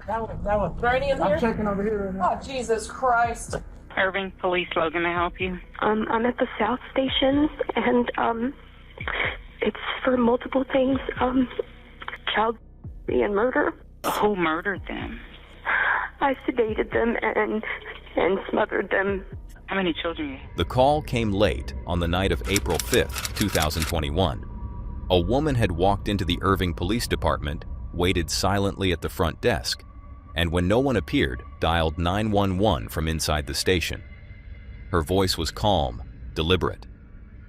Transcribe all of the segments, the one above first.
That one. Is there any in here? I'm checking over here right now. Oh, Jesus Christ. Irving Police, Logan, may I help you? I'm at the South Station, and it's for multiple things. Child and murder. Who murdered them? I sedated them and smothered them. How many children? The call came late on the night of April 5th, 2021. A woman had walked into the Irving Police Department, waited silently at the front desk, and when no one appeared, dialed 911 from inside the station. Her voice was calm, deliberate.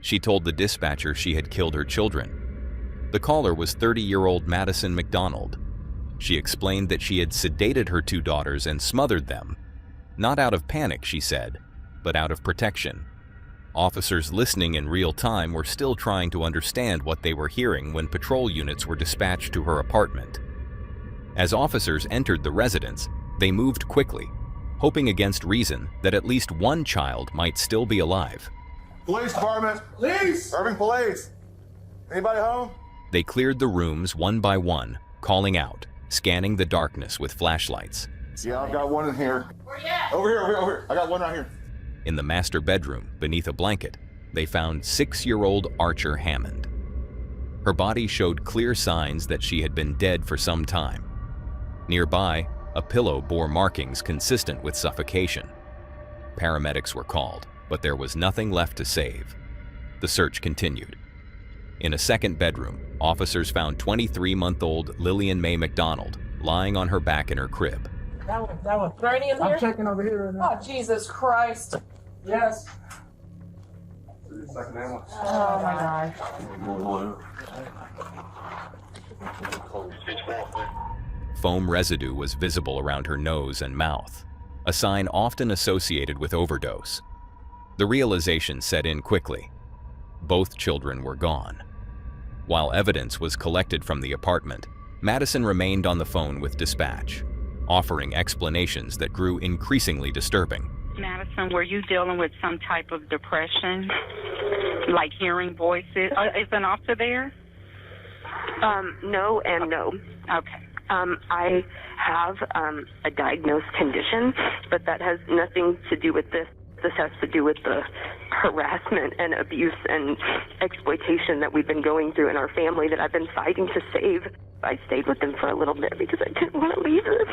She told the dispatcher she had killed her children. The caller was 30-year-old Madison Macdonald. She explained that she had sedated her two daughters and smothered them. Not out of panic, she said, but out of protection. Officers listening in real time were still trying to understand what they were hearing when patrol units were dispatched to her apartment. As officers entered the residence, they moved quickly, hoping against reason that at least one child might still be alive. Police department! Police! Irving Police! Anybody home? They cleared the rooms one by one, calling out, scanning the darkness with flashlights. Yeah, I've got one in here. Where you at? Over here. I got one right here. In the master bedroom, beneath a blanket, they found 6-year-old Archer Hammond. Her body showed clear signs that she had been dead for some time. Nearby, a pillow bore markings consistent with suffocation. Paramedics were called, but there was nothing left to save. The search continued. In a second bedroom, officers found 23-month-old Lillian Mae Macdonald lying on her back in her crib. That one. Is there any in here? I'm checking over here right now. Oh, Jesus Christ. Yes. Oh, my God. Foam residue was visible around her nose and mouth, a sign often associated with overdose. The realization set in quickly. Both children were gone. While evidence was collected from the apartment, Madison remained on the phone with dispatch, offering explanations that grew increasingly disturbing. Madison, were you dealing with some type of depression, like hearing voices? Is an officer there? No and no. Okay. I have a diagnosed condition, but that has nothing to do with this. This has to do with the harassment and abuse and exploitation that we've been going through in our family that I've been fighting to save. I stayed with them for a little bit because I didn't want to leave this.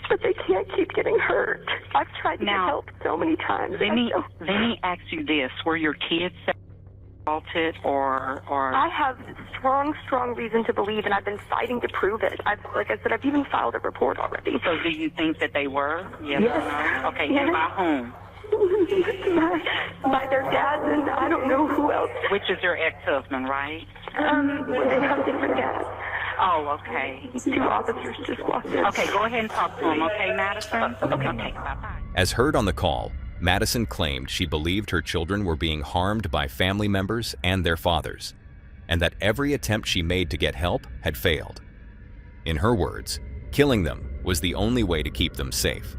But they can't keep getting hurt. I've tried to get help so many times. Let me ask you this. Were your kids assaulted or... I have strong reason to believe, and I've been fighting to prove it. Like I said, I've even filed a report already. So do you think that they were? Yes. Or no? Okay, yes. And by whom? By their dads, and I don't know who else. Which is your ex-husband, right? They have different dads. Oh, okay. 2 officers just walked in. Okay, go ahead and talk to him, okay, Madison? Okay, bye-bye. As heard on the call, Madison claimed she believed her children were being harmed by family members and their fathers, and that every attempt she made to get help had failed. In her words, killing them was the only way to keep them safe.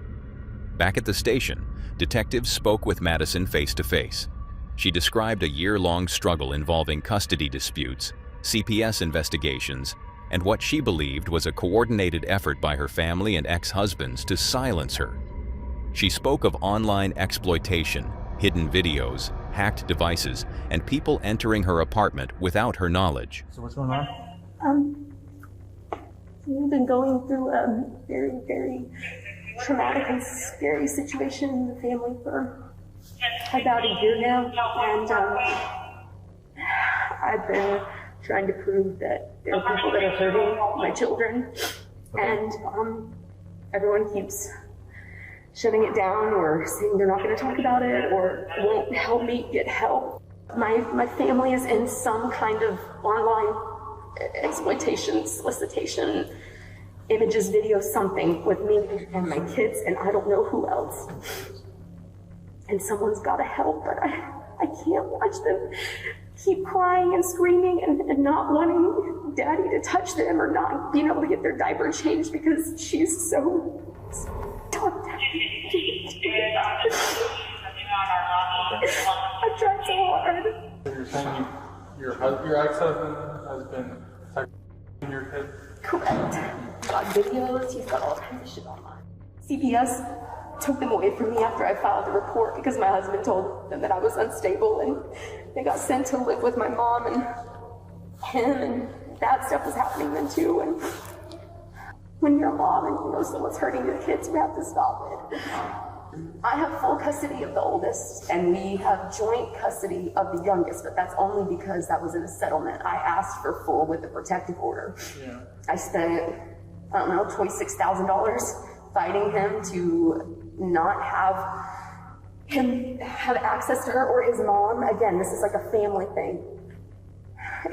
Back at the station, detectives spoke with Madison face-to-face. She described a year-long struggle involving custody disputes, CPS investigations, and what she believed was a coordinated effort by her family and ex-husbands to silence her. She spoke of online exploitation, hidden videos, hacked devices, and people entering her apartment without her knowledge. So what's going on? We've been going through a very traumatic and scary situation in the family for about a year now, and I've been trying to prove that there are people that are hurting my children, and everyone keeps shutting it down or saying they're not going to talk about it or won't help me get help. My family is in some kind of online exploitation, solicitation, images, videos, something with me and my kids, and I don't know who else. And someone's got to help, but I can't watch them keep crying and screaming and not wanting Daddy to touch them or not being able to get their diaper changed because she's so tough. I've tried so hard. You're saying your ex-husband has been attacking your kids? Correct. got videos, he's got all kinds of shit online. CPS took them away from me after I filed the report because my husband told them that I was unstable, and they got sent to live with my mom and him, and that stuff was happening then too. And when you're a mom and you know someone's hurting your kids, you have to stop it. I have full custody of the oldest, and we have joint custody of the youngest, but that's only because that was in a settlement. I asked for full with the protective order. Yeah. I spent, I don't know, $26,000 fighting him to not have him have access to her or his mom. Again, this is like a family thing.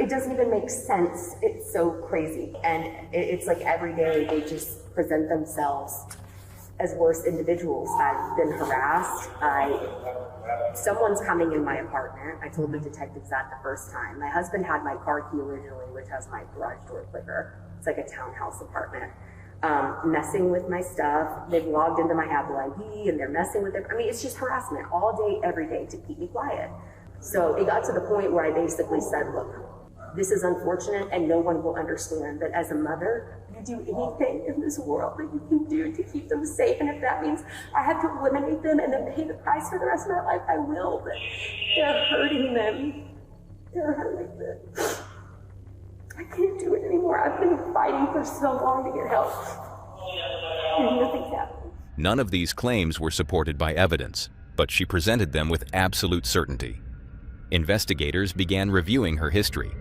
It doesn't even make sense. It's so crazy. And it's like every day they just present themselves as worse individuals. I've been harassed. Someone's coming in my apartment. I told the detectives that the first time. My husband had my car key originally, which has my garage door clicker. It's like a townhouse apartment. Messing with my stuff. They've logged into my Apple ID and they're messing with it. I mean, it's just harassment all day, every day to keep me quiet. So it got to the point where I basically said, look, this is unfortunate and no one will understand that as a mother, you do anything in this world that you can do to keep them safe. And if that means I have to eliminate them and then pay the price for the rest of my life, I will. But they're hurting them. They're hurting them. I can't do it anymore. I've been fighting for so long to get help. And nothing's happened. None of these claims were supported by evidence, but she presented them with absolute certainty. Investigators began reviewing her history.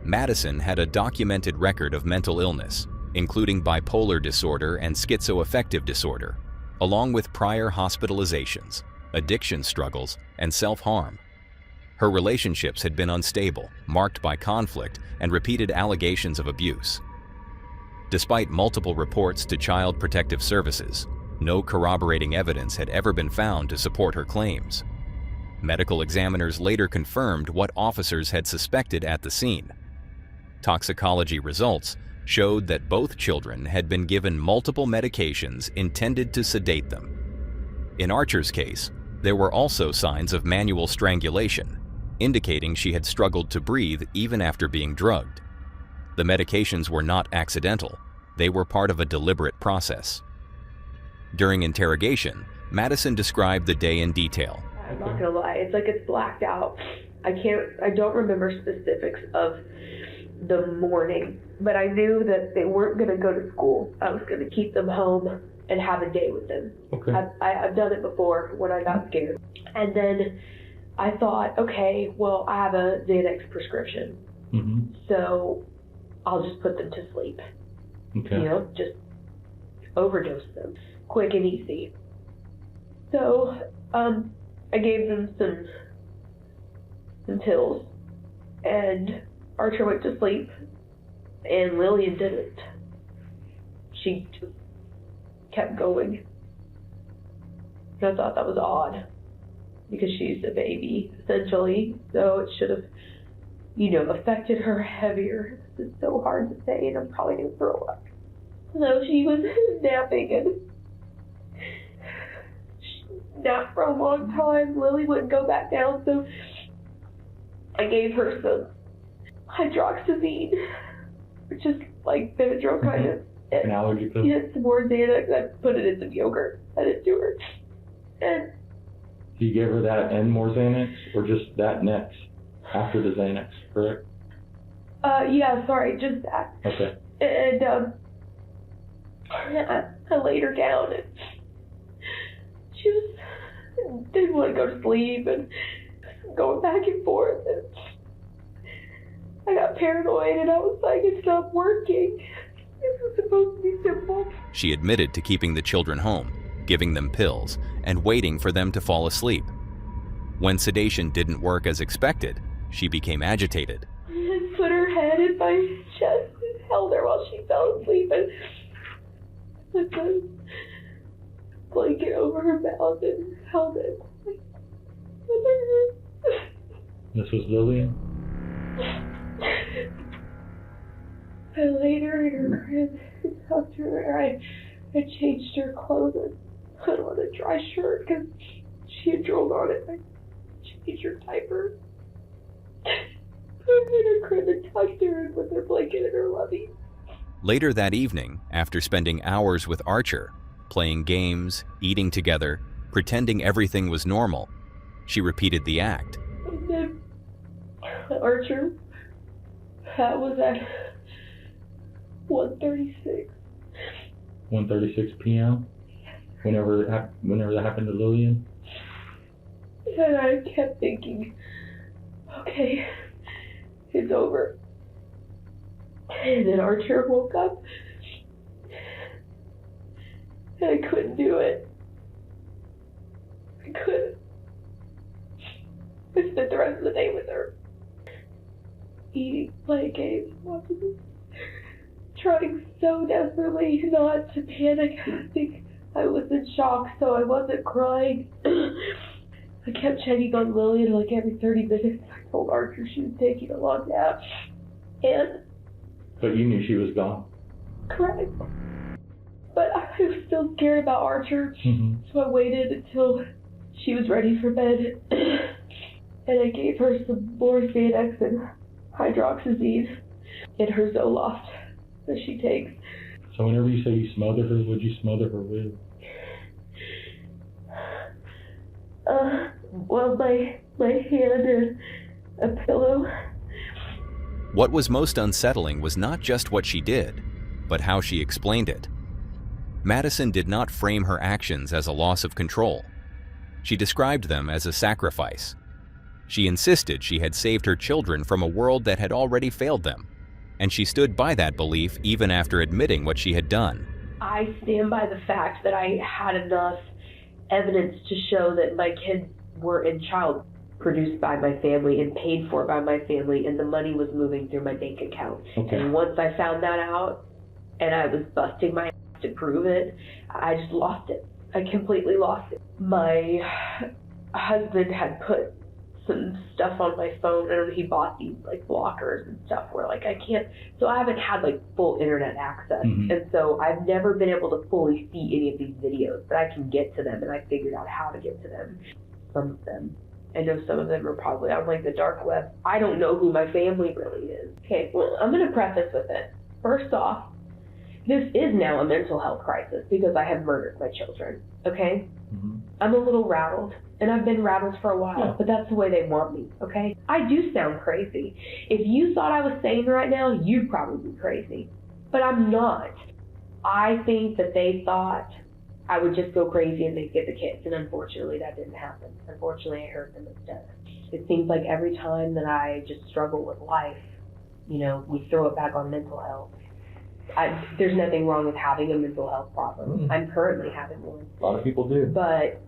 Madison had a documented record of mental illness, including bipolar disorder and schizoaffective disorder, along with prior hospitalizations, addiction struggles, and self-harm. Her relationships had been unstable, marked by conflict and repeated allegations of abuse. Despite multiple reports to Child Protective Services, no corroborating evidence had ever been found to support her claims. Medical examiners later confirmed what officers had suspected at the scene. Toxicology results showed that both children had been given multiple medications intended to sedate them. In Archer's case, there were also signs of manual strangulation, indicating she had struggled to breathe even after being drugged. The medications were not accidental, they were part of a deliberate process. During interrogation, Madison described the day in detail. I'm not gonna lie, it's like it's blacked out. I don't remember specifics of the morning, but I knew that they weren't gonna go to school. I was gonna keep them home and have a day with them. Okay. I've done it before when I got scared. And then I thought, okay, well, I have a Xanax prescription, so I'll just put them to sleep. Okay. You know, just overdose them, quick and easy. So I gave them some pills, and Archer went to sleep, and Lillian didn't. She just kept going. And I thought that was odd, because she's a baby, essentially, so it should have, you know, affected her heavier. This is so hard to say, and I'm probably going to throw up. So she was napping, and she napped for a long time. Lily wouldn't go back down, so I gave her some hydroxyzine, which is like Benadryl kind of. An allergy pill? Yeah, some more Xanax. I put it in some yogurt, fed it to her. And you gave her that and more Xanax, or just that next, after the Xanax, correct? Yeah, sorry, just that. Okay. And, I laid her down, and she didn't want to go to sleep, and going back and forth, and I got paranoid, and I was like, it's not working. This was supposed to be simple. She admitted to keeping the children home, giving them pills, and waiting for them to fall asleep. When sedation didn't work as expected, she became agitated. I put her head in my chest and held her while she fell asleep, and put the blanket over her mouth and held it. This was Lillian? I laid her in her crib and hugged her. I changed her clothes and put on a dry shirt because she had drooled on it. I changed her diaper. Put her in her crib and tucked her in with her blanket and her lovey. Later that evening, after spending hours with Archer, playing games, eating together, pretending everything was normal, she repeated the act. And then Archer, that was at 1:36. 1:36 p.m. Whenever that happened to Lillian. And I kept thinking, okay, it's over. And then Archer woke up, and I couldn't do it. I couldn't. I spent the rest of the day with her, eating, playing games, watching this, trying so desperately not to panic. I think I was in shock, so I wasn't crying. I kept checking on Lillian like every 30 minutes. I told Archer she was taking a long nap. And But you knew she was gone. correct. But I was still scared about Archer, so I waited until she was ready for bed. And I gave her some more Xanax and hydroxyzine in her Zoloft that she takes. So whenever you say you smothered her, what'd you smother her with? Well, my hand and a pillow. What was most unsettling was not just what she did, but how she explained it. Madison did not frame her actions as a loss of control. She described them as a sacrifice. She insisted she had saved her children from a world that had already failed them, and she stood by that belief even after admitting what she had done. I stand by the fact that I had enough evidence to show that my kids were in child produced by my family and paid for by my family, and the money was moving through my bank account. Okay. And once I found that out, and I was busting my ass to prove it, I just lost it. I completely lost it. My husband had put some stuff on my phone, and he bought these like blockers and stuff where like I can't, so I haven't had like full internet access, and so I've never been able to fully see any of these videos, but I can get to them, and I figured out how to get to them. Some of them, I know some of them are probably on like the dark web. I don't know who my family really is. Okay, well, I'm gonna preface with it. First off, this is now a mental health crisis because I have murdered my children, okay? I'm a little rattled, and I've been rattled for a while, but that's the way they want me, okay? I do sound crazy. If you thought I was sane right now, you'd probably be crazy, but I'm not. I think that they thought I would just go crazy and they'd get the kids, and unfortunately that didn't happen. Unfortunately, I hurt them instead. It seems like every time that I just struggle with life, you know, we throw it back on mental health. There's nothing wrong with having a mental health problem. I'm currently having one. A lot of people do. But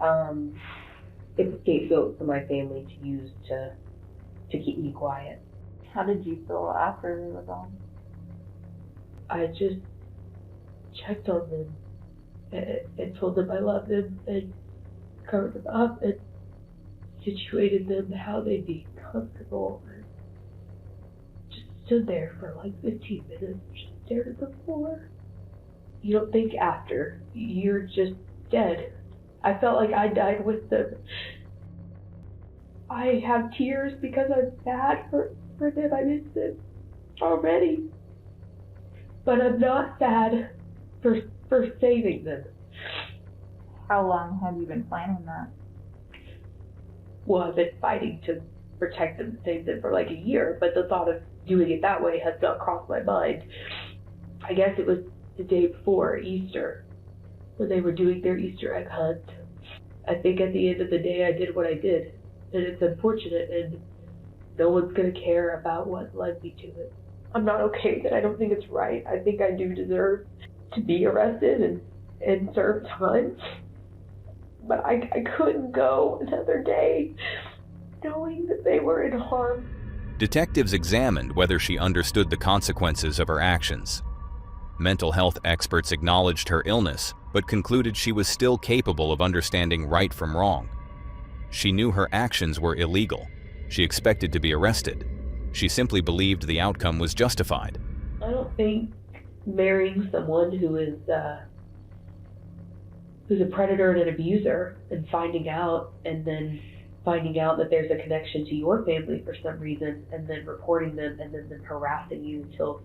it's a scapegoat for my family to use to keep me quiet. How did you feel after they were gone? I just checked on them and told them I loved them and covered them up and situated them how they'd be comfortable. And just stood there for like 15 minutes, just stared at the floor. You don't think after, you're just dead. I felt like I died with them. I have tears because I'm sad for them. I miss them already. But I'm not sad for saving them. How long have you been planning that? Well, I've been fighting to protect them and save them for like a year, but the thought of doing it that way has not crossed my mind. I guess it was the day before Easter when they were doing their Easter egg hunt. I think at the end of the day I did what I did, and it's unfortunate, and no one's going to care about what led me to it. I'm not okay with it. I don't think it's right. I think I do deserve to be arrested and serve time. But I couldn't go another day knowing that they were in harm. Detectives examined whether she understood the consequences of her actions. Mental health experts acknowledged her illness, but concluded she was still capable of understanding right from wrong. She knew her actions were illegal. She expected to be arrested. She simply believed the outcome was justified. I don't think marrying someone who is who's a predator and an abuser and finding out that there's a connection to your family for some reason and then reporting them and then them harassing you until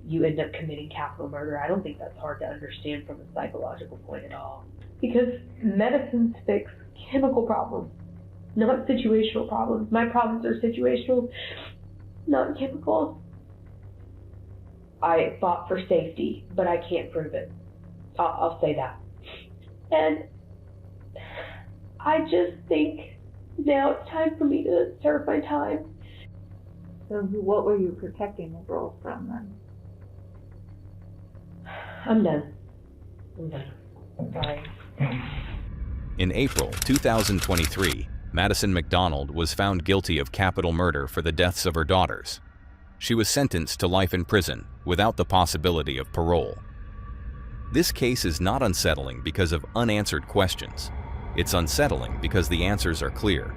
you end up committing capital murder. I don't think that's hard to understand from a psychological point at all. Because medicines fix chemical problems, not situational problems. My problems are situational, not chemical. I fought for safety, but I can't prove it. I'll say that. And I just think now it's time for me to serve my time. So what were you protecting the girls from then? I'm done. Sorry. In April 2023, Madison Macdonald was found guilty of capital murder for the deaths of her daughters. She was sentenced to life in prison without the possibility of parole. This case is not unsettling because of unanswered questions. It's unsettling because the answers are clear.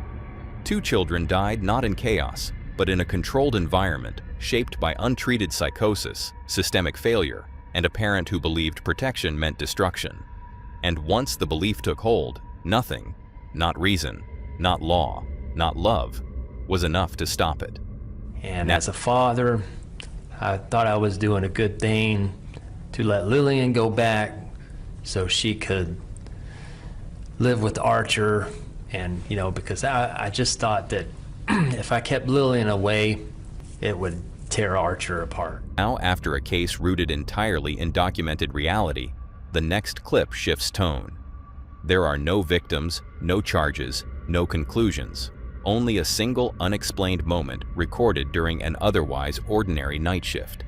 2 children died not in chaos, but in a controlled environment shaped by untreated psychosis, systemic failure, and a parent who believed protection meant destruction. And once the belief took hold, nothing, not reason, not law, not love, was enough to stop it. And as a father, I thought I was doing a good thing to let Lillian go back so she could live with Archer. And, you know, because I just thought that if I kept Lillian away, it would tear Archer apart. Now, after a case rooted entirely in documented reality, the next clip shifts tone. There are no victims, no charges, no conclusions. Only a single unexplained moment recorded during an otherwise ordinary night shift.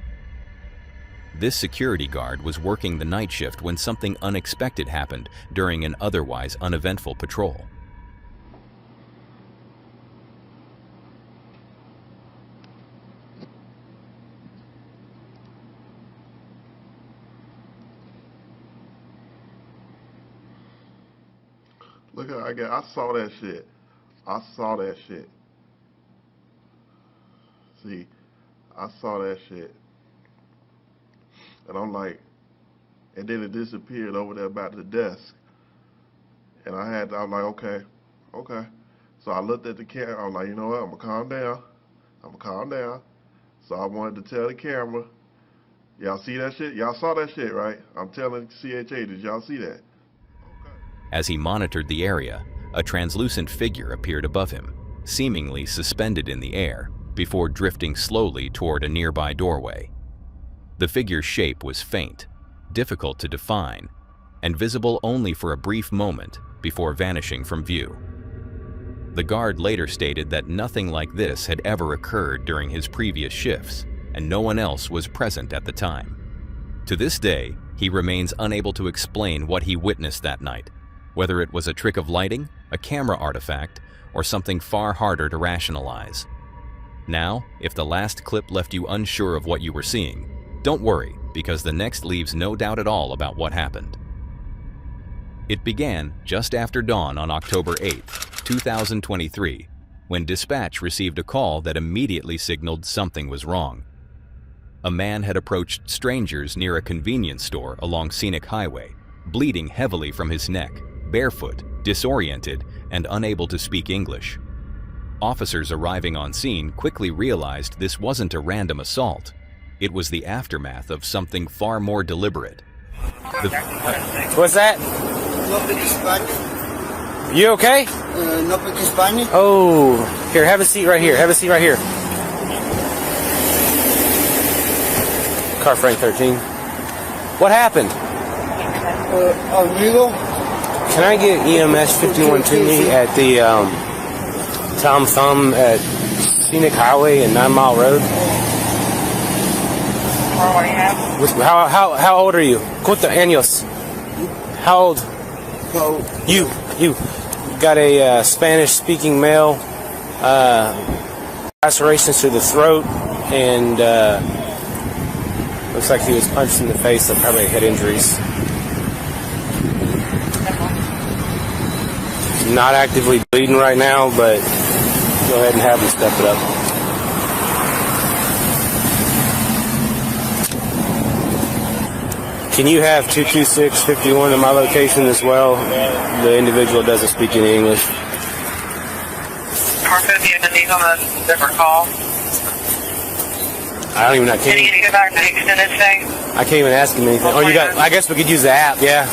This security guard was working the night shift when something unexpected happened during an otherwise uneventful patrol. Look at I saw that shit. I saw that shit. See, I saw that shit. And I'm like, and then it disappeared over there by the desk. And I'm like, okay. So I looked at the camera. I'm like, you know what? I'm gonna calm down. So I wanted to tell the camera, y'all see that shit? Y'all saw that shit, right? I'm telling CHA, did y'all see that? As he monitored the area, a translucent figure appeared above him, seemingly suspended in the air, before drifting slowly toward a nearby doorway. The figure's shape was faint, difficult to define, and visible only for a brief moment before vanishing from view. The guard later stated that nothing like this had ever occurred during his previous shifts, and no one else was present at the time. To this day, he remains unable to explain what he witnessed that night, whether it was a trick of lighting, a camera artifact, or something far harder to rationalize. Now, if the last clip left you unsure of what you were seeing, don't worry, because the next leaves no doubt at all about what happened. It began just after dawn on October 8, 2023, when dispatch received a call that immediately signaled something was wrong. A man had approached strangers near a convenience store along Scenic Highway, bleeding heavily from his neck, barefoot, disoriented, and unable to speak English. Officers arriving on scene quickly realized this wasn't a random assault. It was the aftermath of something far more deliberate. What's that? You okay? No speak Spanish. Oh, here, have a seat right here. Have a seat right here. Car Frank 13. What happened? Amigo. Can I get EMS 51 to me at the Tom Thumb at Scenic Highway and 9 Mile Road? How old are you? ¿Cuántos años? How old? You. Got a Spanish-speaking male, lacerations to the throat, and looks like he was punched in the face, so probably head injuries. Not actively bleeding right now, but go ahead and have him step it up. Can you have 226-51 in my location as well? The individual doesn't speak any English. Car 50 on a different call. I don't even. I Did he can't. get back to the extended stay? I can't even ask him anything. Oh, you got. I guess we could use the app. Yeah.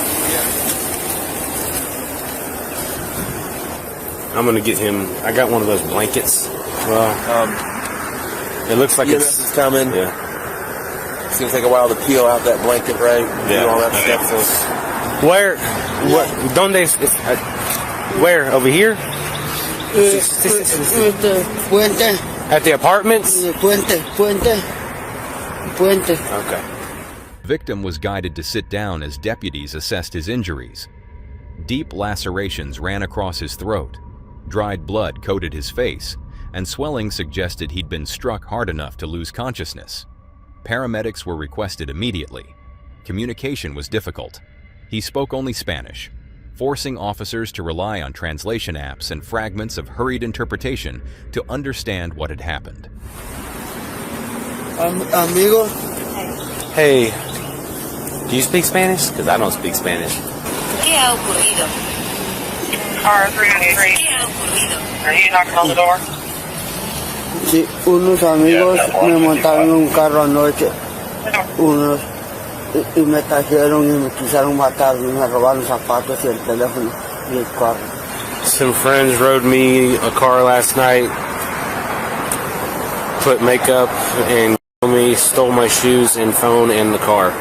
I'm gonna get him. I got one of those blankets. Well, it looks like EMS is coming. Yeah. It's gonna take a while to peel out that blanket, right? Yeah. Do all that stuff. So. Where? What? Donde? Where? Over here? Puente. At the apartments? Puente. Okay. Victim was guided to sit down as deputies assessed his injuries. Deep lacerations ran across his throat, dried blood coated his face, and swelling suggested he'd been struck hard enough to lose consciousness. Paramedics were requested immediately. Communication was difficult. He spoke only Spanish, forcing officers to rely on translation apps and fragments of hurried interpretation to understand what had happened. Amigo. Hey, do you speak Spanish? Because I don't speak Spanish. ¿Qué ha ocurrido? Car 393. ¿Qué ha ocurrido? Are you knocking on the door? Sí, unos amigos me montaron en un carro anoche. Unos. Y me trajeron y me quisieron matar. Me robaron zapatos y el teléfono y el carro. Some friends rode me a car last night, put makeup and me, stole my shoes and phone and the car.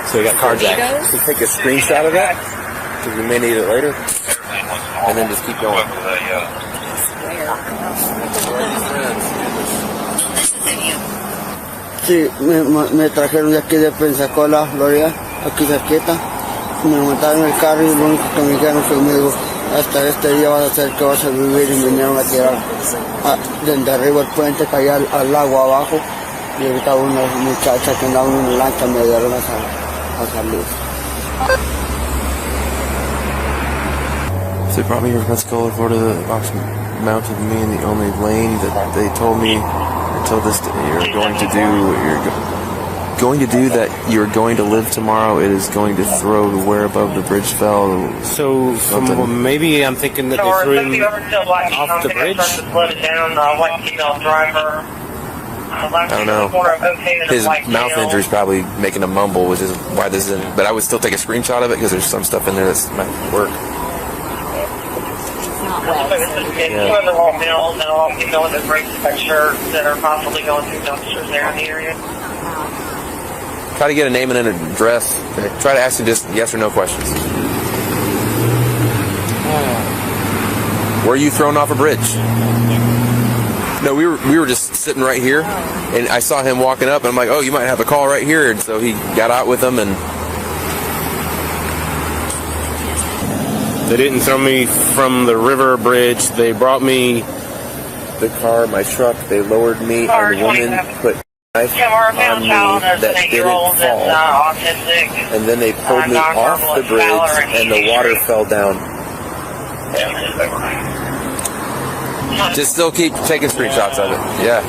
So we got carjacked. So take a screenshot of that, because we may need it later, and then just keep going. Sí, me trajeron de aquí de Pensacola, Florida, aquí cerquita. Me montaron en el carro y lo único que me dijeron fue, amigo, hasta este día vas a hacer que vas a vivir, y vinieron a tirar desde arriba el puente, caía al lago abajo, y ahorita unas muchachas que andaban en una lancha me dieron a salir. So they brought me here from Pensacola, Florida. The box mounted me in the only lane that they told me until this day you're going to do what you're going to do, that you're going to live tomorrow. It is going to throw to where above the bridge fell. So maybe I'm thinking that they threw him off the bridge. I don't know. His mouth injury is probably making a mumble, which is why this isn't. But I would still take a screenshot of it because there's some stuff in there that might work. Try to get a name and an address. Try to ask him just yes or no questions. Were you thrown off a bridge? No, we were just sitting right here, and I saw him walking up, and I'm like, oh, you might have a call right here, and so he got out with them, and they didn't throw me from the river bridge. They brought me the car, my truck. They lowered me, and the woman put a knife on me that didn't fall, and then they pulled me off the bridge, and the water fell down. Just still keep taking screenshots of it. Yeah.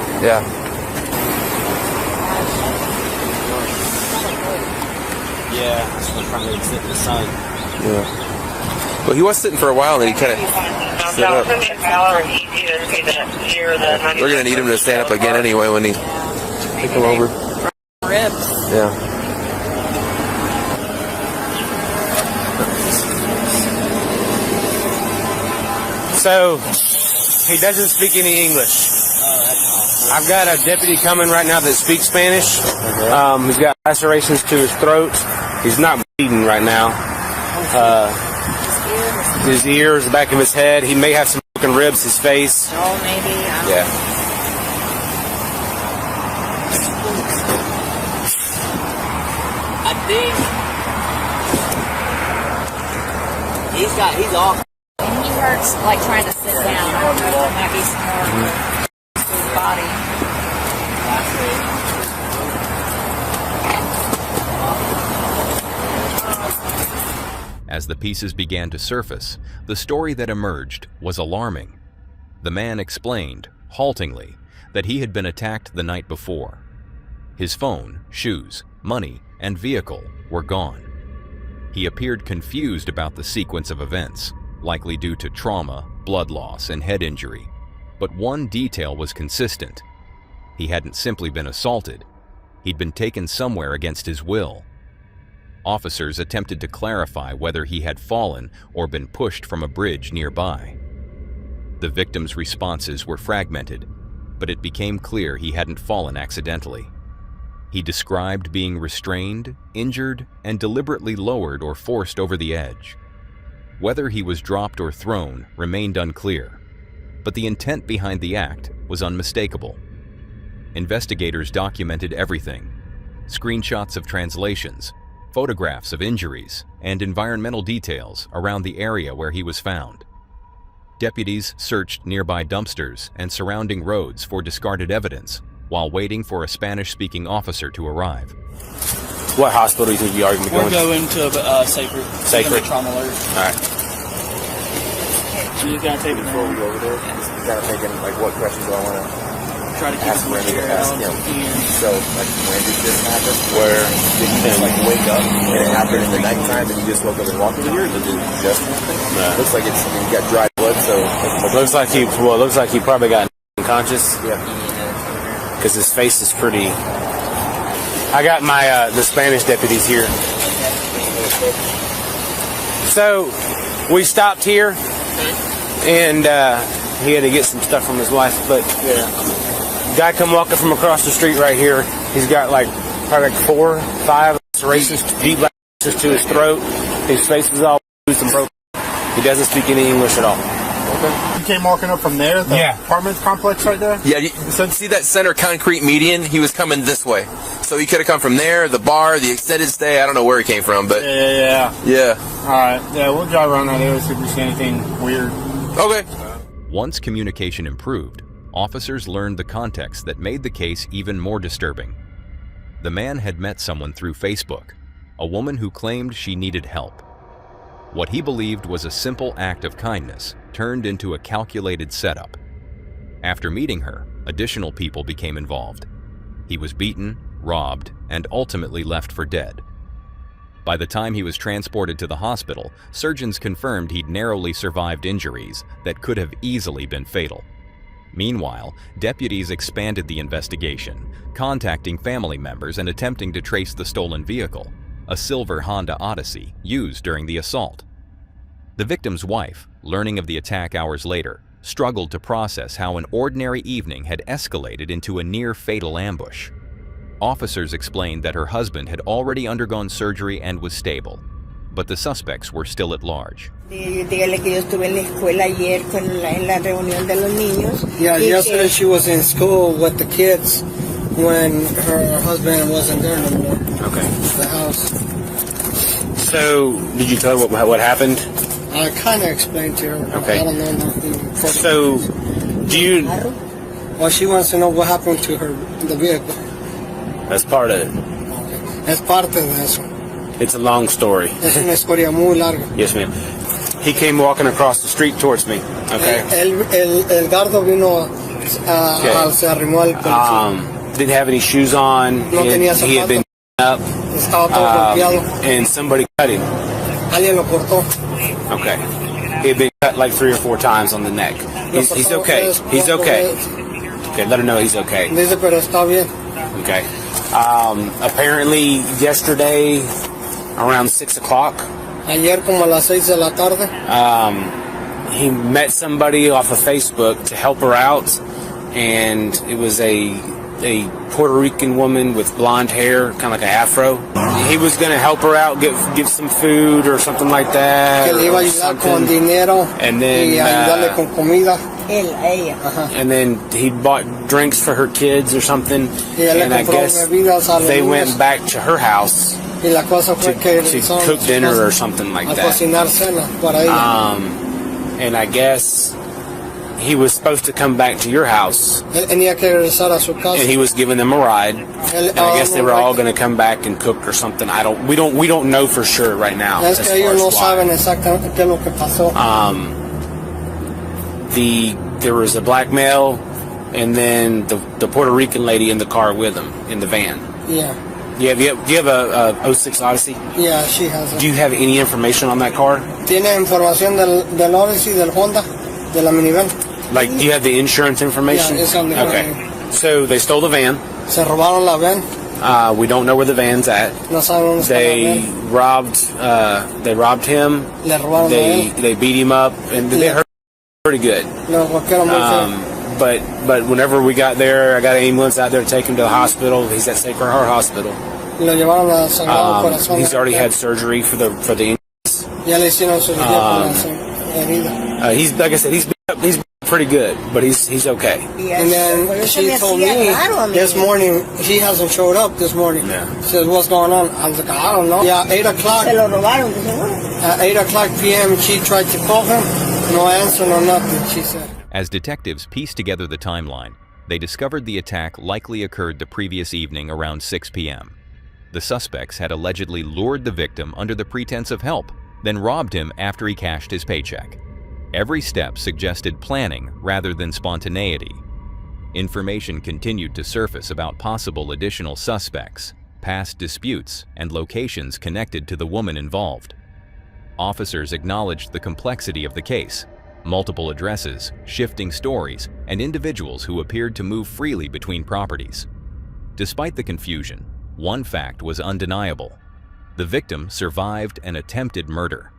Yeah, that's the front of the sun. Yeah. Well, he was sitting for a while, and then he kind of stood up. We're gonna need him to stand up again anyway when he take him over. Ribs. Yeah. So he doesn't speak any English. I've got a deputy coming right now that speaks Spanish. He's got lacerations to his throat. He's not bleeding right now. His ears, the back of his head. He may have some broken ribs, his face. Oh, maybe. Yeah. I think he's off. He hurts like trying to sit down. I don't know. There might be some more to his body. As the pieces began to surface, the story that emerged was alarming. The man explained, haltingly, that he had been attacked the night before. His phone, shoes, money, and vehicle were gone. He appeared confused about the sequence of events, likely due to trauma, blood loss, and head injury. But one detail was consistent. He hadn't simply been assaulted. He'd been taken somewhere against his will. Officers attempted to clarify whether he had fallen or been pushed from a bridge nearby. The victim's responses were fragmented, but it became clear he hadn't fallen accidentally. He described being restrained, injured, and deliberately lowered or forced over the edge. Whether he was dropped or thrown remained unclear, but the intent behind the act was unmistakable. Investigators documented everything: screenshots of translations, photographs of injuries, and environmental details around the area where he was found. Deputies searched nearby dumpsters and surrounding roads for discarded evidence while waiting for a Spanish-speaking officer to arrive. What hospital do you think you are going to go We're going to Sacred. Sacred? Trauma alert. All right. So you gotta take it before we go over there. You gotta take in, like, what questions do I want to try to keep ask Randy to ask him? So, like, when did this happen? Where did you just, like, wake up and it happened in the nighttime and you just woke up and walked over here? Or did it just happen? Looks like it's, you got dry blood, so. Looks like he probably got unconscious. Yeah. Because his face is pretty. I got my the Spanish deputies here. So we stopped here, and he had to get some stuff from his wife. But guy come walking from across the street right here. He's got like probably like 4, 5 lacerations, deep lacerations to his throat. His face is all bruised and broken. He doesn't speak any English at all. Okay. You came walking up from there, the apartment complex right there? Yeah, so see that center concrete median? He was coming this way. So he could have come from there, the bar, the extended stay. I don't know where he came from, but... Yeah. Yeah. Alright, yeah, we'll drive around there and see if we see anything weird. Okay. Once communication improved, officers learned the context that made the case even more disturbing. The man had met someone through Facebook, a woman who claimed she needed help. What he believed was a simple act of kindness turned into a calculated setup. After meeting her, additional people became involved. He was beaten, robbed, and ultimately left for dead. By the time he was transported to the hospital, surgeons confirmed he'd narrowly survived injuries that could have easily been fatal. Meanwhile, deputies expanded the investigation, contacting family members and attempting to trace the stolen vehicle, a silver Honda Odyssey used during the assault. The victim's wife, learning of the attack hours later, struggled to process how an ordinary evening had escalated into a near-fatal ambush. Officers explained that her husband had already undergone surgery and was stable, but the suspects were still at large. Yeah, yesterday she was in school with the kids when her husband wasn't there no more. Okay. The house. So, did you tell her what happened? I kind of explained to her. Okay. I don't know nothing. So, do you... Well, she wants to know what happened to the vehicle. That's part of it. Okay. Es parte de eso. It's a long story. Es una historia muy larga. Yes, ma'am. He came walking across the street towards me. Okay. El gardo vino, se arrimó al policía. Didn't have any shoes on. No tenía zapatos. He had been up. Estaba todo golpeado. And somebody cut him. Alguien lo cortó. Okay. He had been cut like 3 or 4 times on the neck. He's okay. He's okay. Okay, let her know he's okay. Dice, pero está bien. Okay. Apparently yesterday around 6 o'clock. Ayer como a las 6 de la tarde. He met somebody off of Facebook to help her out, and it was a Puerto Rican woman with blonde hair, kind of like an afro. He was going to help her out, give some food or something like that. Que le iba a ayudar con dinero and then y ayudarle con comida. And then he bought drinks for her kids or something, and I guess they went back to her house to cook dinner or something like that. And I guess he was supposed to come back to your house, and he was giving them a ride, and I guess they were all going to come back and cook or something. We don't know for sure right now. As far as why. There was a black male, and then the Puerto Rican lady in the car with him in the van. Yeah. Do you have a 06 Odyssey? Yeah, she has it. Do you have any information on that car? Tiene información del Odyssey, del Honda, de la minivan. Like, do you have the insurance information? Yeah, it's on the okay. So they stole the van. Se robaron la van. We don't know where the van's at. No saben dónde está la van. They robbed him. Le robaron la van. They beat him up, and they hurt him pretty good. Lo golpearon muy feo. But whenever we got there, I got an ambulance out there to take him to the hospital. He's at Sacred Heart Hospital. Lo llevaron a Sagrado Corazón. He's already had surgery for the injuries. Ya le hicieron cirugía por la herida. He's like I said, he's pretty good, but he's okay. And then she told me this morning he hasn't showed up this morning. Yeah. She says, what's going on? I was like, I don't know. Yeah, 8 o'clock. At 8 o'clock p.m. she tried to call him. No answer, no nothing, she said. As detectives pieced together the timeline, they discovered the attack likely occurred the previous evening around 6 p.m. The suspects had allegedly lured the victim under the pretense of help, then robbed him after he cashed his paycheck. Every step suggested planning rather than spontaneity. Information continued to surface about possible additional suspects, past disputes, and locations connected to the woman involved. Officers acknowledged the complexity of the case, multiple addresses, shifting stories, and individuals who appeared to move freely between properties. Despite the confusion, one fact was undeniable. The victim survived an attempted murder.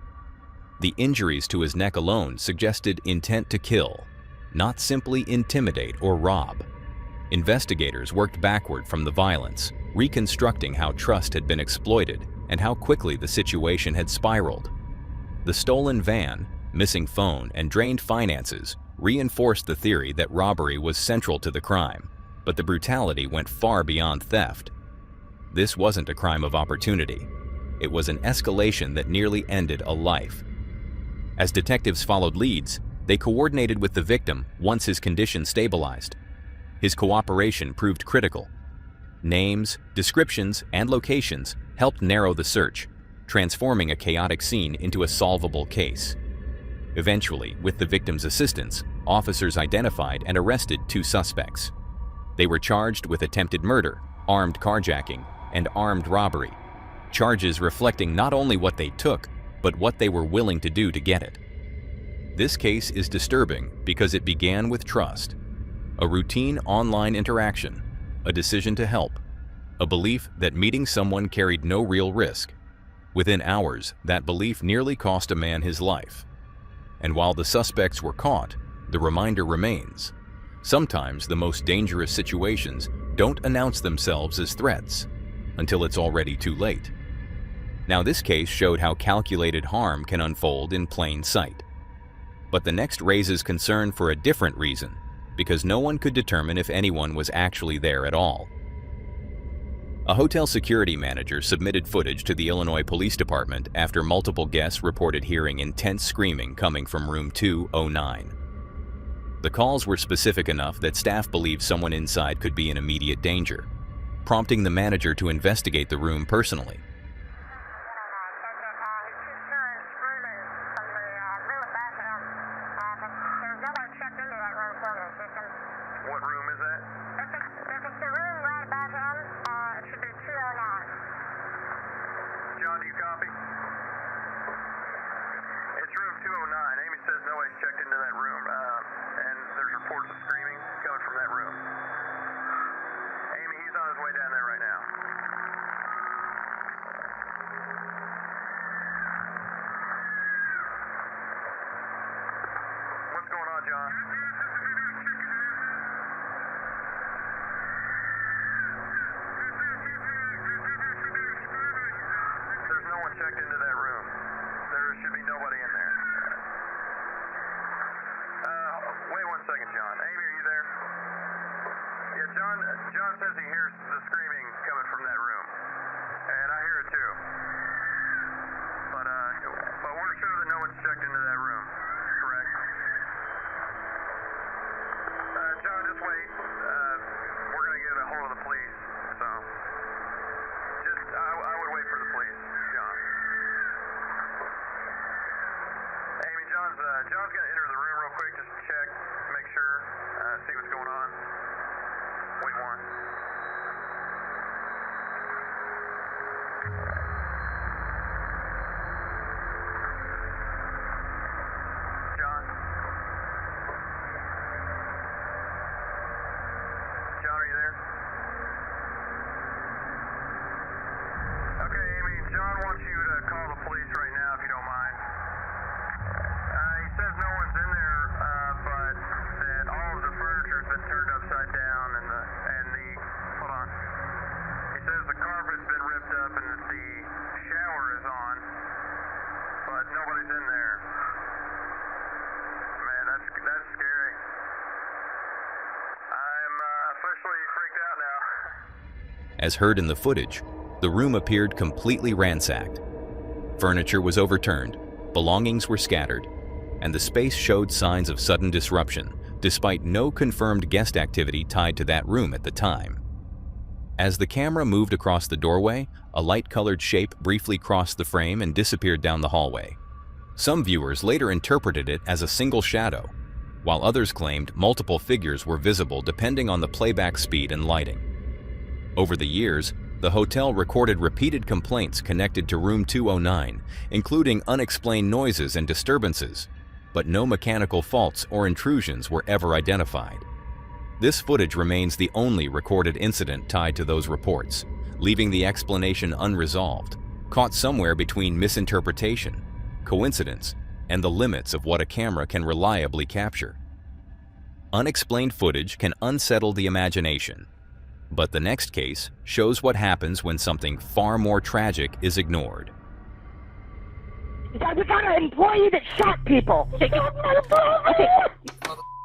The injuries to his neck alone suggested intent to kill, not simply intimidate or rob. Investigators worked backward from the violence, reconstructing how trust had been exploited and how quickly the situation had spiraled. The stolen van, missing phone, and drained finances reinforced the theory that robbery was central to the crime, but the brutality went far beyond theft. This wasn't a crime of opportunity. It was an escalation that nearly ended a life. As detectives followed leads, they coordinated with the victim once his condition stabilized. His cooperation proved critical. Names, descriptions, and locations helped narrow the search, transforming a chaotic scene into a solvable case. Eventually, with the victim's assistance, officers identified and arrested 2 suspects. They were charged with attempted murder, armed carjacking, and armed robbery, charges reflecting not only what they took, but what they were willing to do to get it. This case is disturbing because it began with trust, a routine online interaction, a decision to help, a belief that meeting someone carried no real risk. Within hours, that belief nearly cost a man his life. And while the suspects were caught, the reminder remains. Sometimes the most dangerous situations don't announce themselves as threats until it's already too late. Now, this case showed how calculated harm can unfold in plain sight. But the next raises concern for a different reason, because no one could determine if anyone was actually there at all. A hotel security manager submitted footage to the Illinois Police Department after multiple guests reported hearing intense screaming coming from room 209. The calls were specific enough that staff believed someone inside could be in immediate danger, prompting the manager to investigate the room personally. What room is that? It's the room right above him. It should be 209. John, do you copy? It's room 209. Amy says nobody's checked into that room, and there's reports of screaming coming from that room. Amy, he's on his way down there right now. What's going on, John? There's no one checked into that room. There should be nobody in there. Wait 1 second, John. Amy, are you there? Yeah, John says he hears the screaming coming from that room. And I hear it too. But we're sure that no one's checked into that room. Correct? John, just wait. We're going to get a hold of the police. So, I would wait for the police, John. Amy, John's going to enter the room real quick just to check, make sure, see what's going on. Wait 1. John? As heard in the footage, the room appeared completely ransacked. Furniture was overturned, belongings were scattered, and the space showed signs of sudden disruption, despite no confirmed guest activity tied to that room at the time. As the camera moved across the doorway, a light-colored shape briefly crossed the frame and disappeared down the hallway. Some viewers later interpreted it as a single shadow, while others claimed multiple figures were visible depending on the playback speed and lighting. Over the years, the hotel recorded repeated complaints connected to room 209, including unexplained noises and disturbances, but no mechanical faults or intrusions were ever identified. This footage remains the only recorded incident tied to those reports, leaving the explanation unresolved, caught somewhere between misinterpretation, coincidence, and the limits of what a camera can reliably capture. Unexplained footage can unsettle the imagination, but the next case shows what happens when something far more tragic is ignored. We got an employee that shot people.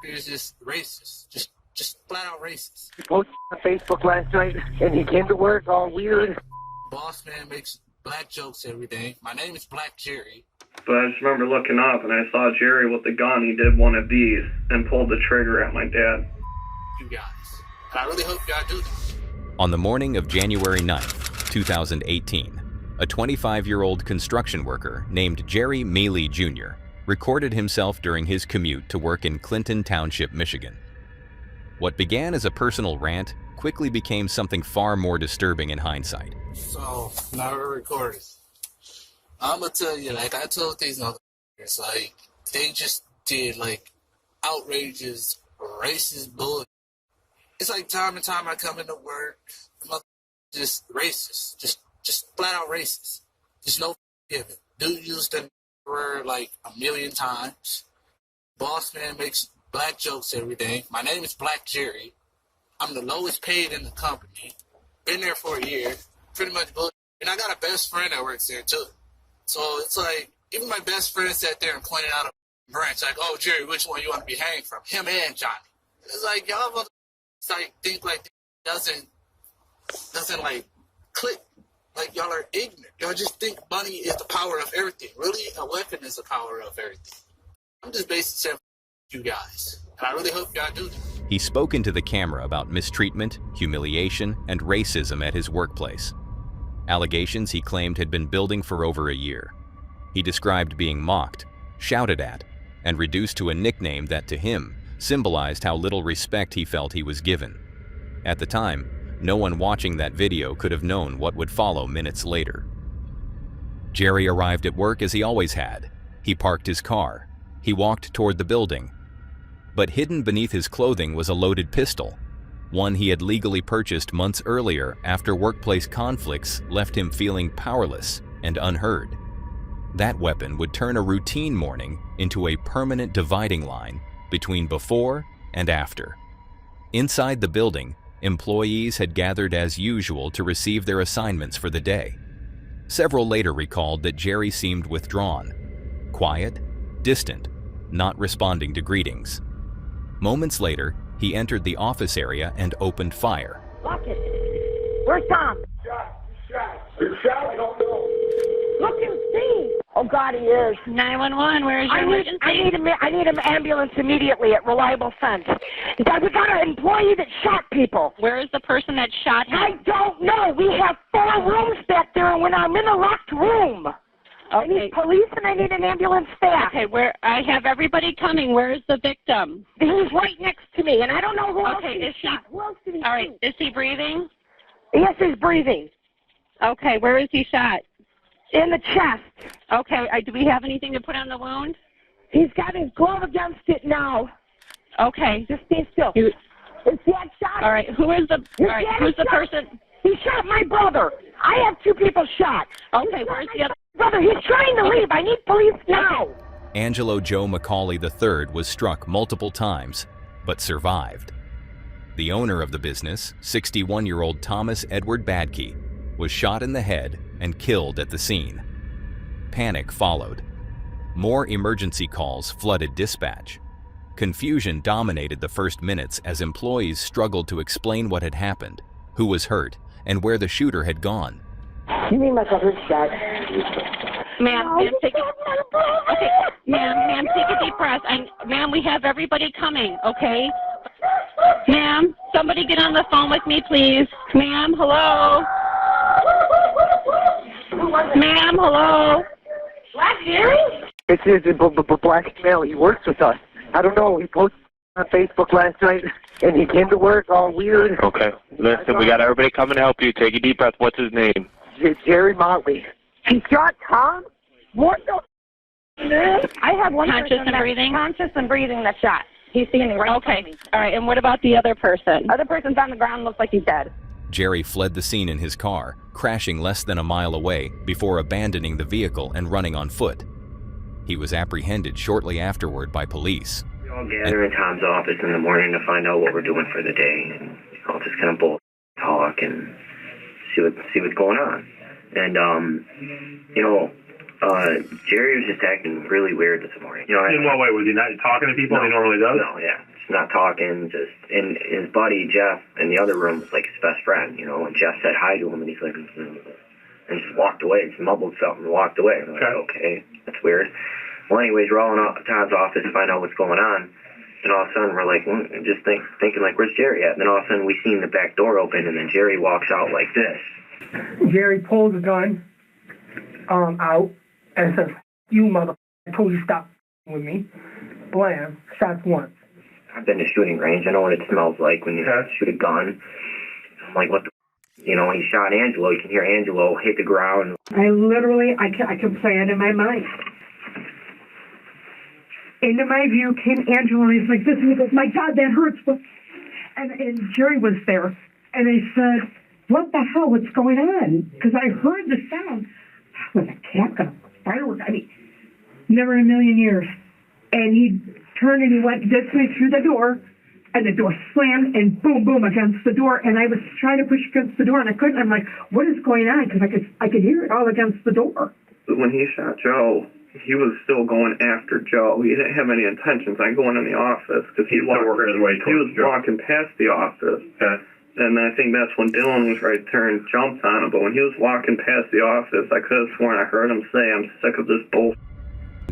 He's just racist. Just flat out racist. He posted on Facebook last night, and he came to work all weird. Boss man makes black jokes every day. My name is Black Jerry. But I just remember looking up and I saw Jerry with the gun. He did one of these and pulled the trigger at my dad. You guys. And I really hope y'all do this. On the morning of January 9th, 2018, a 25-year-old construction worker named Jerry Mealy Jr. recorded himself during his commute to work in Clinton Township, Michigan. What began as a personal rant quickly became something far more disturbing in hindsight. So, now we're recording. I'm gonna tell you, like I told these motherfuckers, like, they just did, like, outrageous, racist bullshit. It's like time and time I come into work, just racist, just flat out racist. There's no giving. Dude used the word like a million times. Boss man makes black jokes every day. My name is Black Jerry. I'm the lowest paid in the company. Been there for a year. Pretty much bullshit. And I got a best friend that works there too. So it's like, even my best friend sat there and pointed out a branch, like, oh, Jerry, which one you want to be hanged from? Him and Johnny. It's like, y'all motherfuckers like, think like doesn't like click. Like, y'all are ignorant. Y'all just think money is the power of everything. Really, a weapon is the power of everything. I'm just basically saying, you guys. And I really hope y'all do this. He spoke into the camera about mistreatment, humiliation, and racism at his workplace. Allegations he claimed had been building for over a year. He described being mocked, shouted at, and reduced to a nickname that to him symbolized how little respect he felt he was given. At the time, no one watching that video could have known what would follow minutes later. Jerry arrived at work as he always had. He parked his car. He walked toward the building. But hidden beneath his clothing was a loaded pistol, one he had legally purchased months earlier after workplace conflicts left him feeling powerless and unheard. That weapon would turn a routine morning into a permanent dividing line between before and after. Inside the building, employees had gathered as usual to receive their assignments for the day. Several later recalled that Jerry seemed withdrawn, quiet, distant, not responding to greetings. Moments later, he entered the office area and opened fire. Lock it. Where's Tom? Shot. I don't know. Look and see. Oh, God, he is. 911, where is your emergency? I need an ambulance immediately at Reliable Fence. We got an employee that shot people. Where is the person that shot him? I don't know. We have 4 rooms back there, and when I'm in a locked room, I need police and I need an ambulance staff. Okay, where I have everybody coming. Where is the victim? He's right next to me, and I don't know who else is he? shot. Who else did he All right, shoot? is he breathing? Yes, he's breathing. Okay, where is he shot? In the chest. Okay, do we have anything to put on the wound? He's got his glove against it now. Okay. Just stay still. Is that shot? All right, who's the person? He shot my brother. I have 2 people shot. Okay, where's the other? Brother, he's trying to leave. I need police now. Angelo Joe McCauley III was struck multiple times, but survived. The owner of the business, 61-year-old Thomas Edward Badke, was shot in the head and killed at the scene. Panic followed. More emergency calls flooded dispatch. Confusion dominated the first minutes as employees struggled to explain what had happened, who was hurt, and where the shooter had gone. You mean my brother's dead? Ma'am, take a deep breath. Ma'am, we have everybody coming, okay? Ma'am, somebody get on the phone with me, please. Ma'am, hello? Ma'am, hello? Black Jerry? It's a black male. He works with us. I don't know. He posted on Facebook last night, and he came to work all weird. Okay. Listen, we got everybody coming to help you. Take a deep breath. What's his name? Jerry Motley. He shot Tom? What the? I have one Conscious person and breathing? Conscious and breathing that shot. He's standing right Okay. behind me. All right, and what about the other person? Other person's on the ground, looks like he's dead. Jerry fled the scene in his car, crashing less than a mile away before abandoning the vehicle and running on foot. He was apprehended shortly afterward by police. We all gather in Tom's office in the morning to find out what we're doing for the day, and just kind of bull talk and see what's going on. And Jerry was just acting really weird this morning. In what way? Was he not talking to people? No, he normally does? No, yeah. Just not talking, and his buddy Jeff in the other room was like his best friend, and Jeff said hi to him, and he's like, and just walked away, just mumbled something and walked away. I'm like, okay, that's weird. Well, anyways, we're all in Todd's office to find out what's going on, and all of a sudden we're like, just thinking like, where's Jerry at? And then all of a sudden we seen the back door open, and then Jerry walks out like this. Jerry pulls the gun out and says, "You mother, I told you stop with me." Blam, shots once. I've been to shooting range. I know what it smells like when you shoot a gun. I'm like, what the he shot Angelo. You can hear Angelo hit the ground. I can play it in my mind. Into my view came Angelo, and he's like this, and he goes, "My God, that hurts." And Jerry was there, and I said, "What the hell? What's going on?" Because I heard the sound. Was a cat gun, firework? I mean, never in a million years. And he turned and he went this way through the door, and the door slammed and boom, boom against the door. And I was trying to push against the door, and I couldn't. I'm like, "What is going on?" Because I could hear it all against the door. When he shot Joe, he was still going after Joe. He didn't have any intentions on going in the office because he was walking past the office. Okay. And I think that's when Dylan was right there and jumped on him. But when he was walking past the office, I could have sworn I heard him say, "I'm sick of this bull."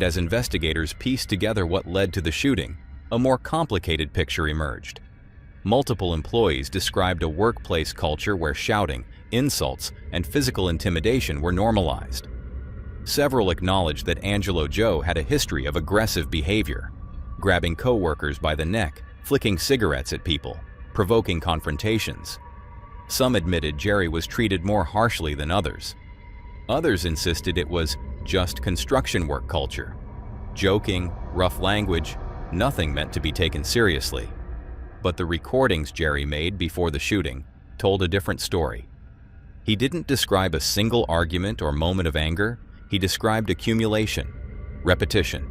As investigators pieced together what led to the shooting, a more complicated picture emerged. Multiple employees described a workplace culture where shouting, insults, and physical intimidation were normalized. Several acknowledged that Angelo Joe had a history of aggressive behavior, grabbing co-workers by the neck, flicking cigarettes at people, provoking confrontations. Some admitted Jerry was treated more harshly than others. Others insisted it was just construction work culture. Joking, rough language, nothing meant to be taken seriously. But the recordings Jerry made before the shooting told a different story. He didn't describe a single argument or moment of anger. He described accumulation, repetition,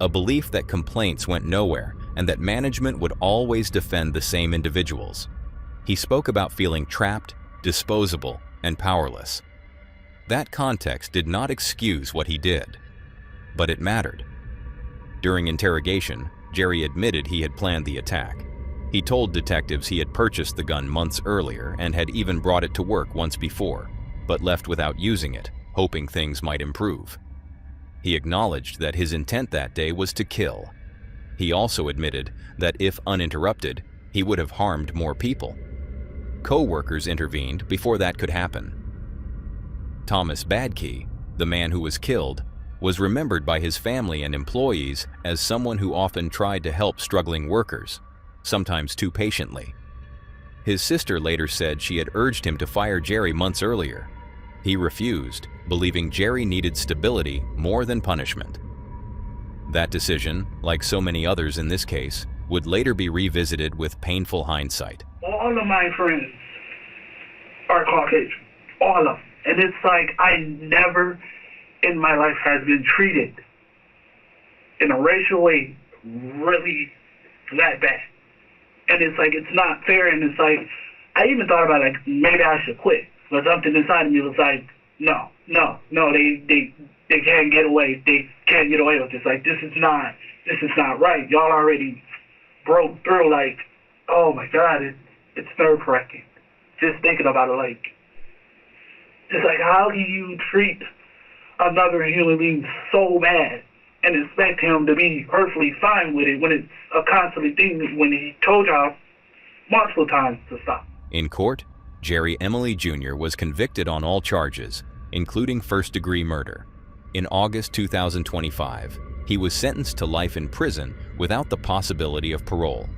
a belief that complaints went nowhere and that management would always defend the same individuals. He spoke about feeling trapped, disposable, and powerless. That context did not excuse what he did, but it mattered. During interrogation, Jerry admitted he had planned the attack. He told detectives he had purchased the gun months earlier and had even brought it to work once before, but left without using it, hoping things might improve. He acknowledged that his intent that day was to kill. He also admitted that if uninterrupted, he would have harmed more people. Co-workers intervened before that could happen. Thomas Badkey, the man who was killed, was remembered by his family and employees as someone who often tried to help struggling workers, sometimes too patiently. His sister later said she had urged him to fire Jerry months earlier. He refused, believing Jerry needed stability more than punishment. That decision, like so many others in this case, would later be revisited with painful hindsight. All of my friends are Caucasian. All of them. And it's like I never in my life has been treated in a racial way really that bad. And it's like, it's not fair. And it's like, I even thought about like, maybe I should quit. But something inside of me was like, no, they can't get away. They can't get away with this. Like, this is not right. Y'all already broke through. Like, oh my God, it's nerve-wracking. just thinking about it, like, it's like, how can you treat another human being so bad and expect him to be perfectly fine with it when it's a constant thing when he told y'all multiple times to stop? In court, Jerry Emily Jr. was convicted on all charges, including first-degree murder. In August 2025, he was sentenced to life in prison without the possibility of parole.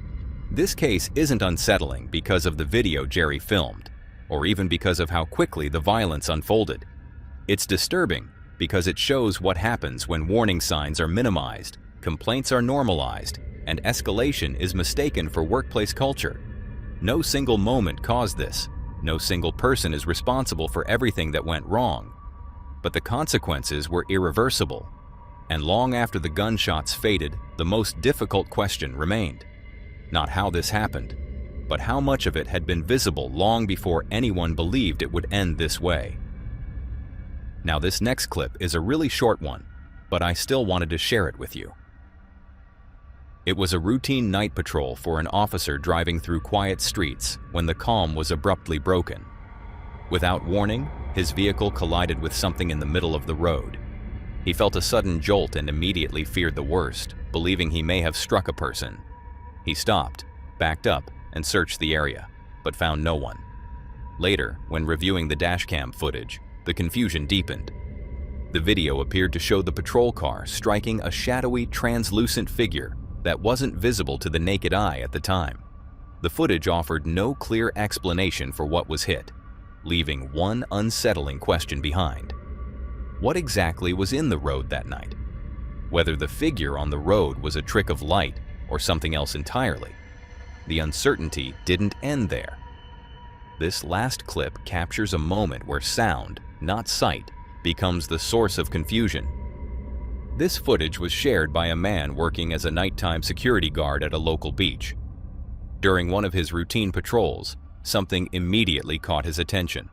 This case isn't unsettling because of the video Jerry filmed, or even because of how quickly the violence unfolded. It's disturbing because it shows what happens when warning signs are minimized, complaints are normalized, and escalation is mistaken for workplace culture. No single moment caused this. No single person is responsible for everything that went wrong. But the consequences were irreversible. And long after the gunshots faded, the most difficult question remained. Not how this happened, but how much of it had been visible long before anyone believed it would end this way. Now this next clip is a really short one, but I still wanted to share it with you. It was a routine night patrol for an officer driving through quiet streets when the calm was abruptly broken. Without warning, his vehicle collided with something in the middle of the road. He felt a sudden jolt and immediately feared the worst, believing he may have struck a person. He stopped, backed up, and searched the area, but found no one. Later, when reviewing the dashcam footage, the confusion deepened. The video appeared to show the patrol car striking a shadowy, translucent figure that wasn't visible to the naked eye at the time. The footage offered no clear explanation for what was hit, leaving one unsettling question behind. What exactly was in the road that night? Whether the figure on the road was a trick of light or something else entirely. The uncertainty didn't end there. This last clip captures a moment where sound, not sight, becomes the source of confusion. This footage was shared by a man working as a nighttime security guard at a local beach. During one of his routine patrols, something immediately caught his attention.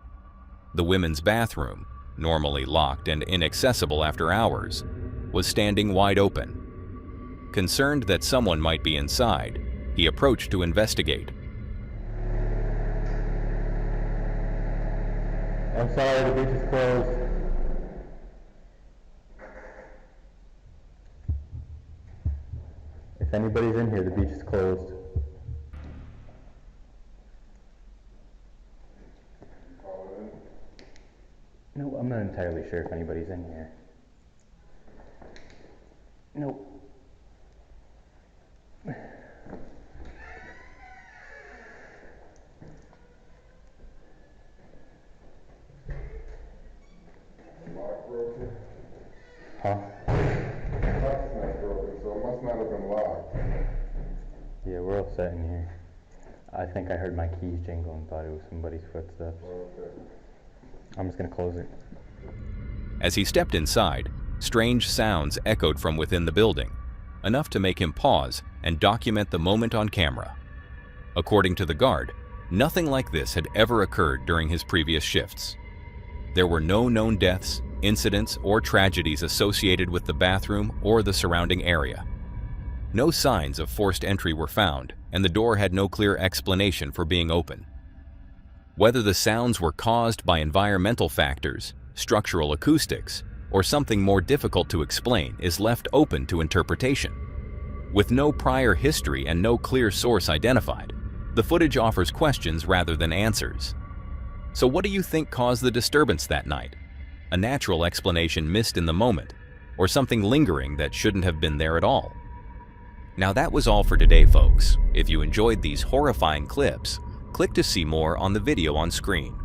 The women's bathroom, normally locked and inaccessible after hours, was standing wide open. Concerned that someone might be inside, he approached to investigate. I'm sorry, the beach is closed. If anybody's in here, the beach is closed. No, I'm not entirely sure if anybody's in here. Nope. Huh? Lock's not broken, so it must not have been locked. Yeah, we're all set in here. I think I heard my keys jingle and thought it was somebody's footsteps. Okay. I'm just gonna close it. As he stepped inside, strange sounds echoed from within the building, enough to make him pause and document the moment on camera. According to the guard, nothing like this had ever occurred during his previous shifts. There were no known deaths, incidents, or tragedies associated with the bathroom or the surrounding area. No signs of forced entry were found, and the door had no clear explanation for being open. Whether the sounds were caused by environmental factors, structural acoustics, or something more difficult to explain is left open to interpretation. With no prior history and no clear source identified, the footage offers questions rather than answers. So what do you think caused the disturbance that night? A natural explanation missed in the moment, or something lingering that shouldn't have been there at all? Now that was all for today, folks. If you enjoyed these horrifying clips, click to see more on the video on screen.